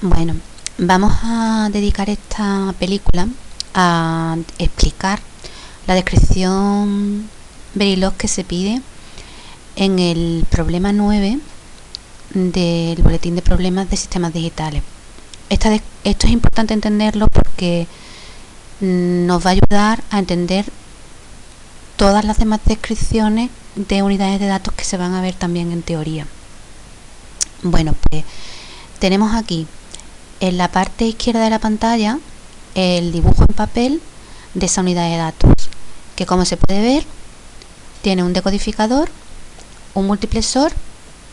Bueno, vamos a dedicar esta película a explicar la descripción Verilog que se pide en el problema 9 del boletín de problemas de sistemas digitales. Esto es importante entenderlo porque nos va a ayudar a entender todas las demás descripciones de unidades de datos que se van a ver también en teoría. Bueno, pues tenemos aquí en la parte izquierda de la pantalla el dibujo en papel de esa unidad de datos, que como se puede ver tiene un decodificador, un multiplexor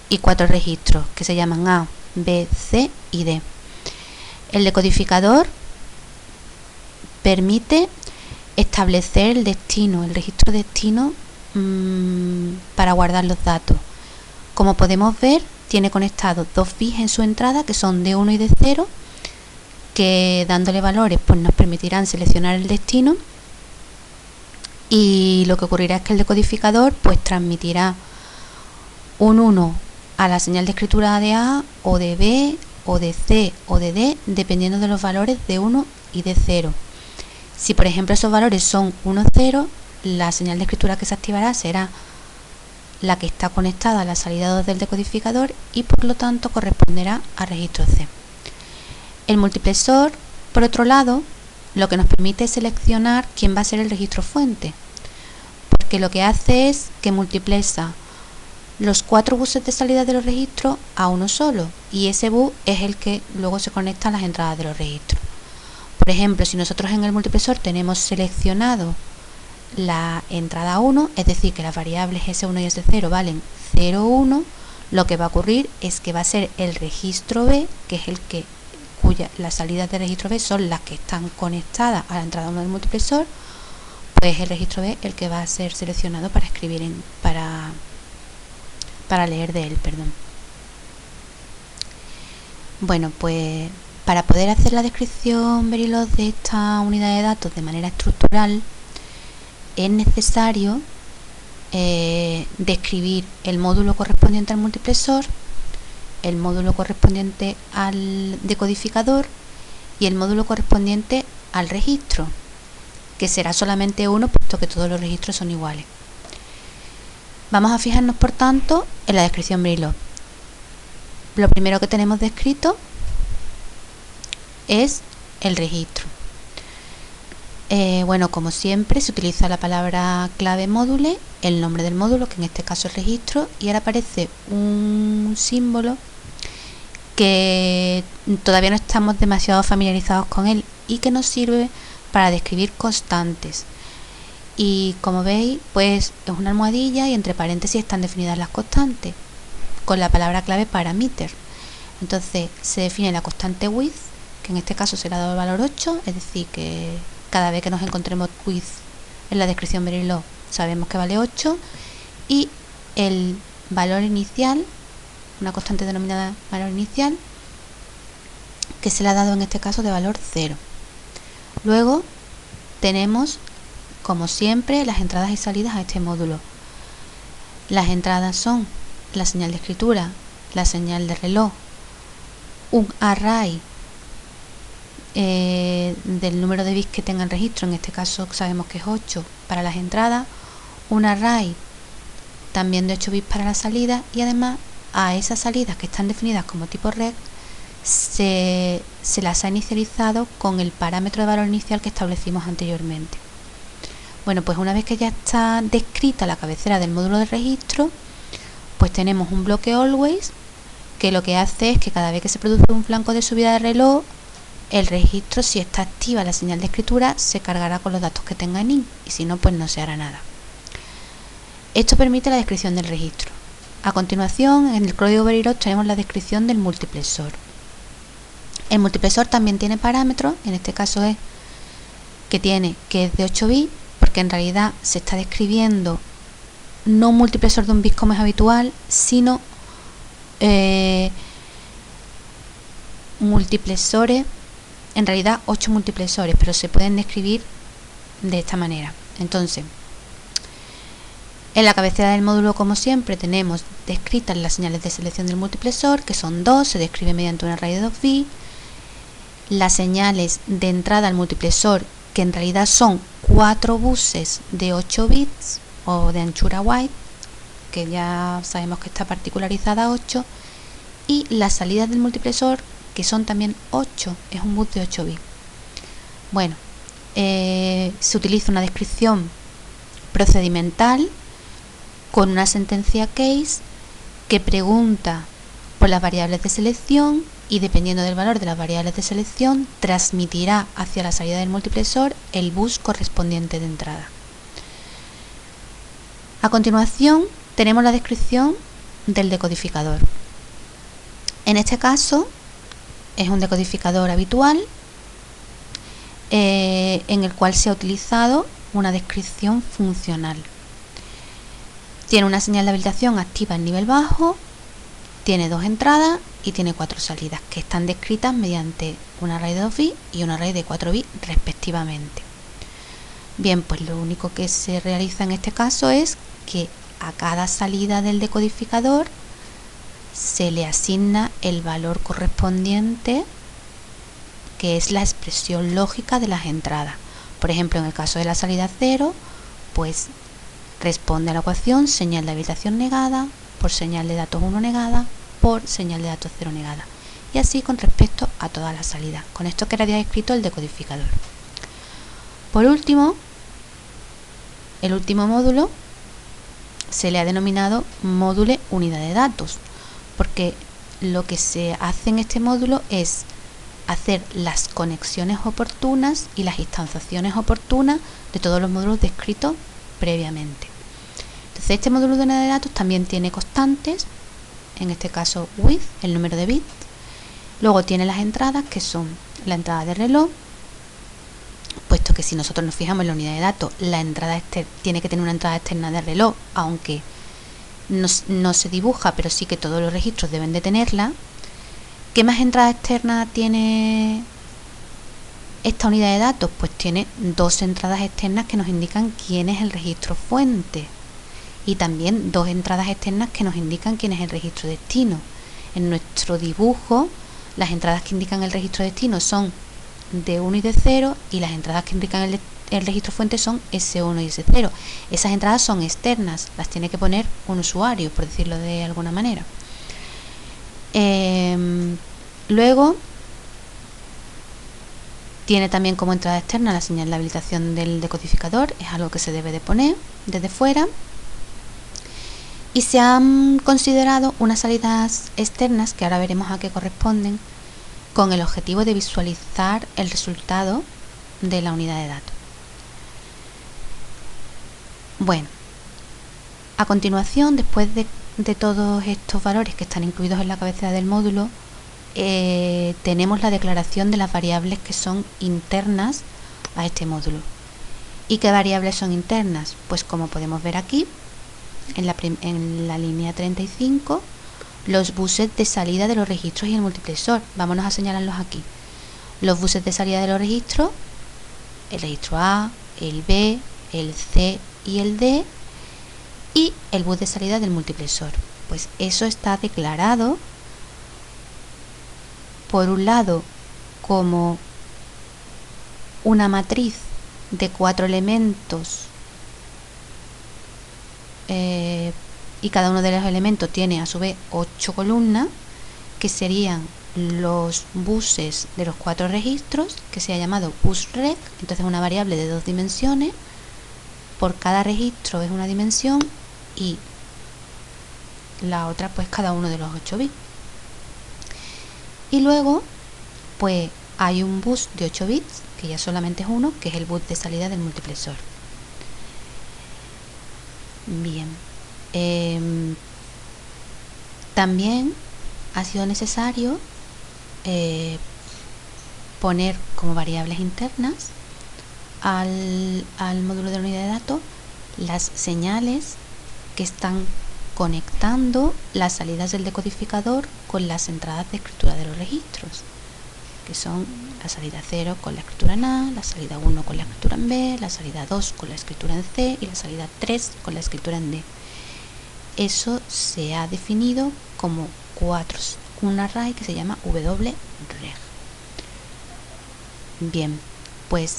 y 4 registros que se llaman A, B, C y D. El decodificador permite establecer el destino, el registro destino para guardar los datos. Como podemos ver, tiene conectados 2 bits en su entrada que son de 1 y de 0, que dándole valores pues nos permitirán seleccionar el destino, y lo que ocurrirá es que el decodificador pues transmitirá un 1 a la señal de escritura de A o de B o de C o de D, dependiendo de los valores de 1 y de 0. Si por ejemplo esos valores son 1, 0, la señal de escritura que se activará será la que está conectada a la salida 2 del decodificador y por lo tanto corresponderá al registro C. El multiplexor, por otro lado, lo que nos permite es seleccionar quién va a ser el registro fuente, porque lo que hace es que multiplexa los 4 buses de salida de los registros a uno solo, y ese bus es el que luego se conecta a las entradas de los registros. Por ejemplo, si nosotros en el multiplexor tenemos seleccionado la entrada 1, es decir, que las variables S1 y S0 valen 0, 1, lo que va a ocurrir es que va a ser el registro B, que es el que las salidas de registro B son las que están conectadas a la entrada 1 del multiplexor, pues el registro B el que va a ser seleccionado para escribir para leer de él, perdón. Bueno, pues para poder hacer la descripción Verilog de esta unidad de datos de manera estructural es necesario describir el módulo correspondiente al multiplexor, el módulo correspondiente al decodificador y el módulo correspondiente al registro, que será solamente uno puesto que todos los registros son iguales. Vamos a fijarnos por tanto en la descripción Verilog. Lo primero que tenemos descrito es el registro. Bueno, como siempre se utiliza la palabra clave módule, el nombre del módulo, que en este caso es registro, y ahora aparece un símbolo que todavía no estamos demasiado familiarizados con él y que nos sirve para describir constantes. Y como veis, pues es una almohadilla y entre paréntesis están definidas las constantes con la palabra clave parameter. Entonces se define la constante width, que en este caso será dado el valor 8, es decir que cada vez que nos encontremos width en la descripción Verilog sabemos que vale 8, y el valor inicial, una constante denominada valor inicial, que se le ha dado en este caso de valor 0. Luego tenemos, como siempre, las entradas y salidas a este módulo. Las entradas son la señal de escritura, la señal de reloj, un array del número de bits que tenga el registro, en este caso sabemos que es 8 para las entradas, un array también de 8 bits para la salida, y además a esas salidas que están definidas como tipo rect se las ha inicializado con el parámetro de valor inicial que establecimos anteriormente. Bueno, pues una vez que ya está descrita la cabecera del módulo de registro, pues tenemos un bloque always que lo que hace es que cada vez que se produce un flanco de subida de reloj, el registro, si está activa la señal de escritura, se cargará con los datos que tenga en int, y si no, pues no se hará nada. Esto permite la descripción del registro. A continuación, en el código Verilog tenemos la descripción del multiplexor. El multiplexor también tiene parámetros, en este caso es que es de 8 bits, porque en realidad se está describiendo no un multiplexor de un bit como es habitual, sino multiplexores, en realidad 8 multiplexores, pero se pueden describir de esta manera. Entonces, en la cabecera del módulo, como siempre, tenemos descritas las señales de selección del multiplexor, que son 2, se describe mediante un array de 2 bits. las señales de entrada al multiplexor, que en realidad son 4 buses de 8 bits o de anchura wide, que ya sabemos que está particularizada a 8, y las salidas del multiplexor, que son también 8, es un bus de 8 bits. Bueno, se utiliza una descripción procedimental con una sentencia case que pregunta por las variables de selección y, dependiendo del valor de las variables de selección, transmitirá hacia la salida del multiplexor el bus correspondiente de entrada. A continuación tenemos la descripción del decodificador. En este caso es un decodificador habitual en el cual se ha utilizado una descripción funcional. Tiene una señal de habilitación activa en nivel bajo, tiene 2 entradas y tiene 4 salidas, que están descritas mediante un array de 2 bits y un array de 4 bits respectivamente. Bien, pues lo único que se realiza en este caso es que a cada salida del decodificador se le asigna el valor correspondiente, que es la expresión lógica de las entradas. Por ejemplo, en el caso de la salida 0, pues responde a la ecuación señal de habilitación negada por señal de datos 1 negada por señal de datos 0 negada. Y así con respecto a todas las salidas. Con esto quedaría escrito el decodificador. Por último, el último módulo se le ha denominado módulo unidad de datos, porque lo que se hace en este módulo es hacer las conexiones oportunas y las instanciaciones oportunas de todos los módulos descritos previamente. Entonces, este módulo de unidad de datos también tiene constantes, en este caso width, el número de bits. Luego tiene las entradas, que son la entrada de reloj, puesto que si nosotros nos fijamos en la unidad de datos, la entrada tiene que tener una entrada externa de reloj, aunque no se dibuja, pero sí que todos los registros deben de tenerla. ¿Qué más entrada externa tiene esta unidad de datos? Pues tiene 2 entradas externas que nos indican quién es el registro fuente y también 2 entradas externas que nos indican quién es el registro destino. En nuestro dibujo, las entradas que indican el registro destino son D1 y D0 y las entradas que indican el registro fuente son S1 y S0. Esas entradas son externas, las tiene que poner un usuario, por decirlo de alguna manera. Luego tiene también como entrada externa la señal de habilitación del decodificador, es algo que se debe de poner desde fuera. Y se han considerado unas salidas externas, que ahora veremos a qué corresponden, con el objetivo de visualizar el resultado de la unidad de datos. Bueno, a continuación, después de todos estos valores que están incluidos en la cabecera del módulo, tenemos la declaración de las variables que son internas a este módulo. ¿Y qué variables son internas? Pues como podemos ver aquí, en la línea 35, los buses de salida de los registros y el multiplexor. Vámonos a señalarlos aquí. Los buses de salida de los registros, el registro A, el B, el C y el D, y el bus de salida del multiplexor. Pues eso está declarado, por un lado, como una matriz de 4 elementos, y cada uno de los elementos tiene a su vez 8 columnas, que serían los buses de los 4 registros, que se ha llamado busreg. Entonces una variable de 2 dimensiones, por cada registro es una dimensión y la otra pues cada uno de los 8 bits. Y luego pues hay un bus de 8 bits, que ya solamente es uno, que es el bus de salida del multiplexor. Bien, también ha sido necesario poner como variables internas al módulo de la unidad de datos las señales que están conectando las salidas del decodificador con las entradas de escritura de los registros, que son la salida 0 con la escritura en A, la salida 1 con la escritura en B, la salida 2 con la escritura en C y la salida 3 con la escritura en D. Eso se ha definido como un array que se llama wreg. Bien, pues,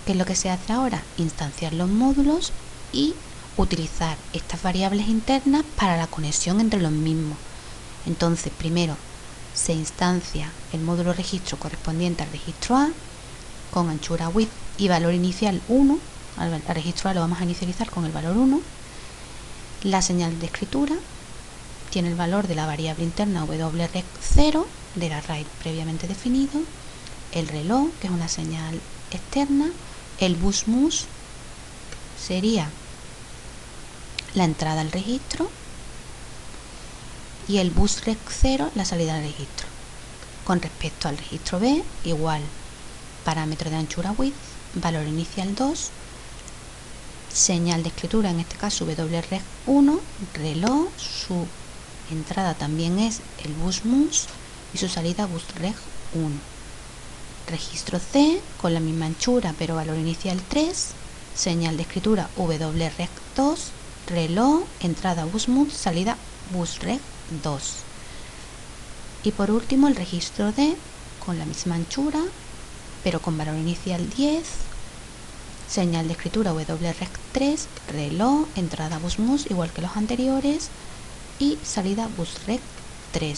¿qué es lo que se hace ahora? Instanciar los módulos y utilizar estas variables internas para la conexión entre los mismos. Entonces, primero se instancia el módulo registro correspondiente al registro A con anchura width y valor inicial 1. Al registro A lo vamos a inicializar con el valor 1. La señal de escritura tiene el valor de la variable interna wrec0 del array previamente definido, el reloj, que es una señal externa, el busmus sería la entrada al registro y el busrec0 la salida al registro. Con respecto al registro B, igual, parámetro de anchura width, valor inicial 2, señal de escritura, en este caso wrec1, reloj, su entrada también es el busmus y su salida busrec1. Registro C con la misma anchura pero valor inicial 3, señal de escritura wrec2, reloj, entrada busmus, salida busrec2. Y por último el registro D con la misma anchura pero con valor inicial 10, señal de escritura wrec3, reloj, entrada busmus igual que los anteriores y salida busrec3.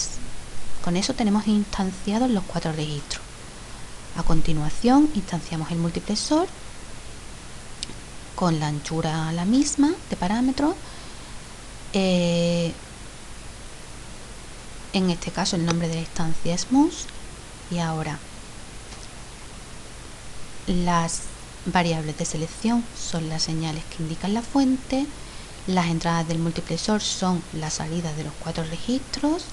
Con eso tenemos instanciados los 4 registros. A continuación instanciamos el multiplexor con la anchura la misma de parámetros. En este caso el nombre de la instancia es mus. Y ahora las variables de selección son las señales que indican la fuente. Las entradas del multiplexor son la salida de los 4 registros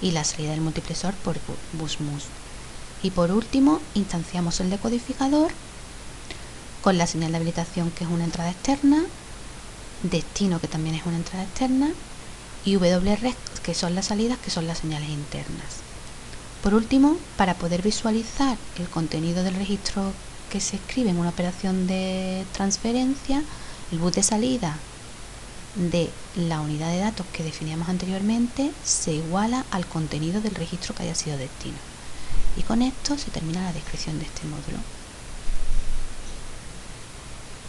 y la salida del multiplexor por busmus. Y por último instanciamos el decodificador con la señal de habilitación, que es una entrada externa, destino, que también es una entrada externa, y wrec, que son las salidas, que son las señales internas. Por último, para poder visualizar el contenido del registro que se escribe en una operación de transferencia, el bus de salida de la unidad de datos que definíamos anteriormente se iguala al contenido del registro que haya sido destino. Y con esto se termina la descripción de este módulo.